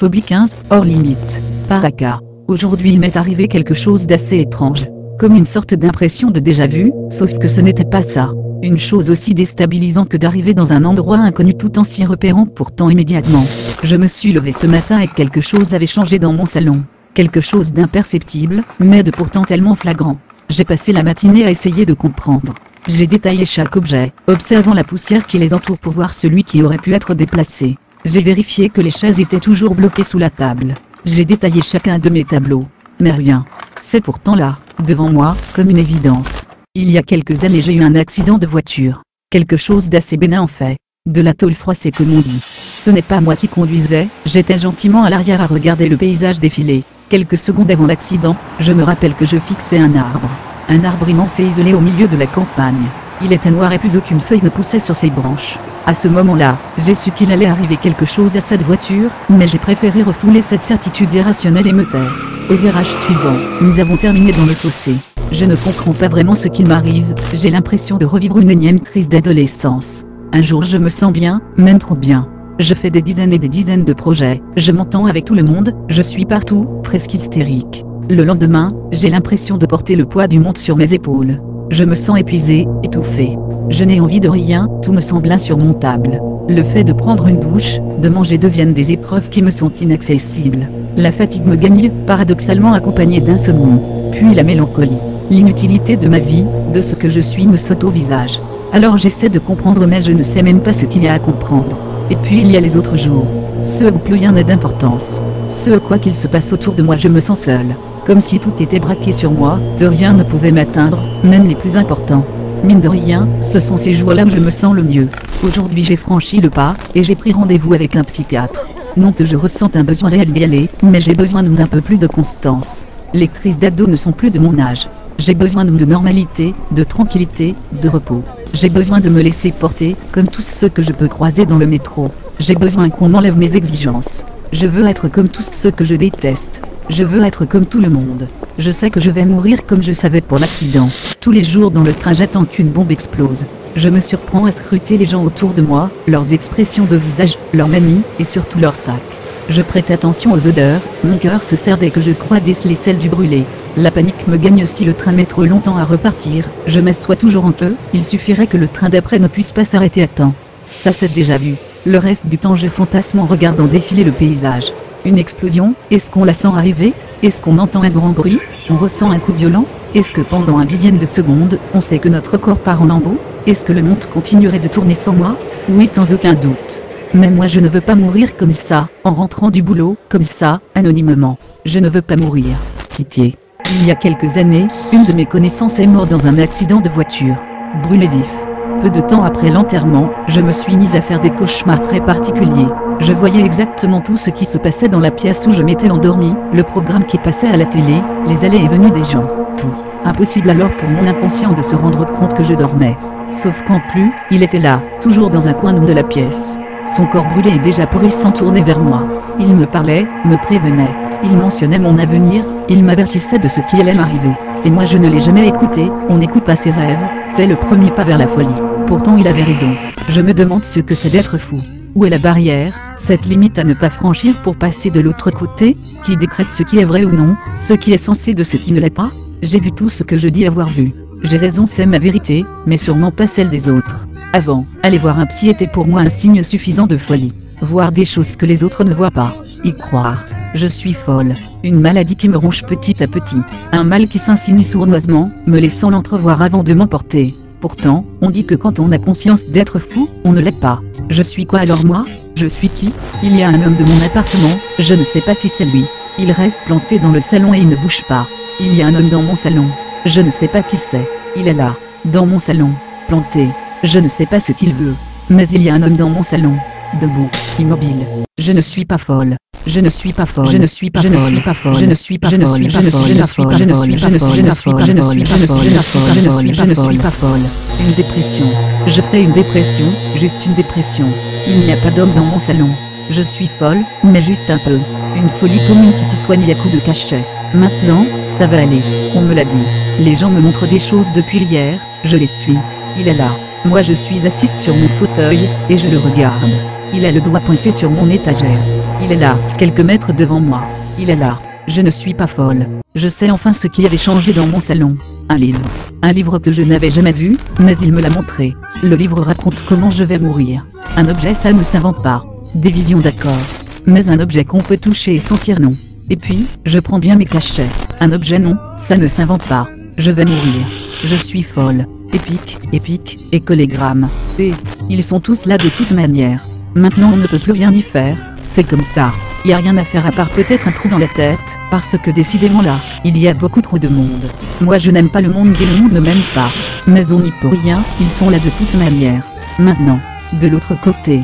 Phobie 15, hors limite. Paraka. Aujourd'hui il m'est arrivé quelque chose d'assez étrange. Comme une sorte d'impression de déjà-vu, sauf que ce n'était pas ça. Une chose aussi déstabilisante que d'arriver dans un endroit inconnu tout en s'y repérant pourtant immédiatement. Je me suis levé ce matin et quelque chose avait changé dans mon salon. Quelque chose d'imperceptible, mais de pourtant tellement flagrant. J'ai passé la matinée à essayer de comprendre. J'ai détaillé chaque objet, observant la poussière qui les entoure pour voir celui qui aurait pu être déplacé. J'ai vérifié que les chaises étaient toujours bloquées sous la table. J'ai détaillé chacun de mes tableaux. Mais rien. C'est pourtant là, devant moi, comme une évidence. Il y a quelques années j'ai eu un accident de voiture. Quelque chose d'assez bénin en fait. De la tôle froissée comme on dit. Ce n'est pas moi qui conduisais, j'étais gentiment à l'arrière à regarder le paysage défiler. Quelques secondes avant l'accident, je me rappelle que je fixais un arbre. Un arbre immense et isolé au milieu de la campagne. Il était noir et plus aucune feuille ne poussait sur ses branches. À ce moment-là, j'ai su qu'il allait arriver quelque chose à cette voiture, mais j'ai préféré refouler cette certitude irrationnelle et me taire. Au virage suivant, nous avons terminé dans le fossé. Je ne comprends pas vraiment ce qu'il m'arrive, j'ai l'impression de revivre une énième crise d'adolescence. Un jour je me sens bien, même trop bien. Je fais des dizaines et des dizaines de projets, je m'entends avec tout le monde, je suis partout, presque hystérique. Le lendemain, j'ai l'impression de porter le poids du monde sur mes épaules. Je me sens épuisé, étouffé. Je n'ai envie de rien, tout me semble insurmontable. Le fait de prendre une douche, de manger deviennent des épreuves qui me sont inaccessibles. La fatigue me gagne, paradoxalement accompagnée d'insomnie. Puis la mélancolie. L'inutilité de ma vie, de ce que je suis me saute au visage. Alors j'essaie de comprendre mais je ne sais même pas ce qu'il y a à comprendre. Et puis il y a les autres jours. Ceux où plus rien n'a d'importance. Ceux quoi qu'il se passe autour de moi je me sens seul. Comme si tout était braqué sur moi, que rien ne pouvait m'atteindre, même les plus importants. Mine de rien, ce sont ces jours-là où je me sens le mieux. Aujourd'hui j'ai franchi le pas, et j'ai pris rendez-vous avec un psychiatre. Non que je ressente un besoin réel d'y aller, mais j'ai besoin d'un peu plus de constance. Les crises d'ado ne sont plus de mon âge. J'ai besoin de normalité, de tranquillité, de repos. J'ai besoin de me laisser porter, comme tous ceux que je peux croiser dans le métro. J'ai besoin qu'on m'enlève mes exigences. Je veux être comme tous ceux que je déteste. Je veux être comme tout le monde. Je sais que je vais mourir comme je savais pour l'accident. Tous les jours dans le train j'attends qu'une bombe explose. Je me surprends à scruter les gens autour de moi, leurs expressions de visage, leurs manies, et surtout leurs sacs. Je prête attention aux odeurs, mon cœur se serre dès que je crois déceler celle du brûlé. La panique me gagne si le train met trop longtemps à repartir, je m'assois toujours en queue, il suffirait que le train d'après ne puisse pas s'arrêter à temps. Ça c'est déjà vu. Le reste du temps je fantasme en regardant défiler le paysage. Une explosion, est-ce qu'on la sent arriver? Est-ce qu'on entend un grand bruit? On ressent un coup violent? Est-ce que pendant un dixième de seconde, on sait que notre corps part en lambeaux? Est-ce que le monde continuerait de tourner sans moi? Oui, sans aucun doute. Mais moi je ne veux pas mourir comme ça, en rentrant du boulot, comme ça, anonymement. Je ne veux pas mourir. Pitié. Il y a quelques années, une de mes connaissances est morte dans un accident de voiture. Brûlé vif. Peu de temps après l'enterrement, je me suis mise à faire des cauchemars très particuliers. Je voyais exactement tout ce qui se passait dans la pièce où je m'étais endormi, le programme qui passait à la télé, les allées et venues des gens, tout. Impossible alors pour mon inconscient de se rendre compte que je dormais. Sauf qu'en plus, il était là, toujours dans un coin de la pièce. Son corps brûlé et déjà pourrissant tournait vers moi. Il me parlait, me prévenait. Il mentionnait mon avenir, il m'avertissait de ce qui allait m'arriver. Et moi je ne l'ai jamais écouté, on n'écoute pas ses rêves, c'est le premier pas vers la folie. Pourtant il avait raison. Je me demande ce que c'est d'être fou. Où est la barrière, cette limite à ne pas franchir pour passer de l'autre côté, qui décrète ce qui est vrai ou non, ce qui est censé de ce qui ne l'est pas? J'ai vu tout ce que je dis avoir vu. J'ai raison, c'est ma vérité, mais sûrement pas celle des autres. Avant, aller voir un psy était pour moi un signe suffisant de folie. Voir des choses que les autres ne voient pas. Y croire. Je suis folle. Une maladie qui me ronge petit à petit. Un mal qui s'insinue sournoisement, me laissant l'entrevoir avant de m'emporter. Pourtant, on dit que quand on a conscience d'être fou, on ne l'est pas. Je suis quoi alors moi? Je suis qui? Il y a un homme de mon appartement, je ne sais pas si c'est lui. Il reste planté dans le salon et il ne bouge pas. Il y a un homme dans mon salon. Je ne sais pas qui c'est. Il est là, dans mon salon, planté. Je ne sais pas ce qu'il veut. Mais il y a un homme dans mon salon. Debout, immobile. Je ne suis pas folle. Je ne suis pas folle. Je ne suis pas folle. Je ne suis pas folle. Je ne suis pas folle. Je ne suis pas folle. Je ne suis pas folle. Je ne suis pas folle. Je ne suis pas folle. Je ne suis pas folle. Je ne suis pas folle. Une dépression. Je fais une dépression, juste une dépression. Il n'y a pas d'homme dans mon salon. Je suis folle, mais juste un peu. Une folie commune qui se soigne à coups de cachet. Maintenant, ça va aller. On me l'a dit. Les gens me montrent des choses depuis hier, je les suis. Il est là. Moi je suis assise sur mon fauteuil, et je le regarde. Il a le doigt pointé sur mon étagère. Il est là, quelques mètres devant moi. Il est là. Je ne suis pas folle. Je sais enfin ce qui avait changé dans mon salon. Un livre. Un livre que je n'avais jamais vu, mais il me l'a montré. Le livre raconte comment je vais mourir. Un objet, ça ne s'invente pas. Des visions, d'accord. Mais un objet qu'on peut toucher et sentir, non. Et puis, je prends bien mes cachets. Un objet, non, ça ne s'invente pas. Je vais mourir. Je suis folle. Épique, et collégramme. Et ils sont tous là de toute manière. Maintenant on ne peut plus rien y faire, c'est comme ça. Y a rien à faire à part peut-être un trou dans la tête, parce que décidément là, il y a beaucoup trop de monde. Moi je n'aime pas le monde et le monde ne m'aime pas. Mais on n'y peut rien, ils sont là de toute manière. Maintenant, de l'autre côté,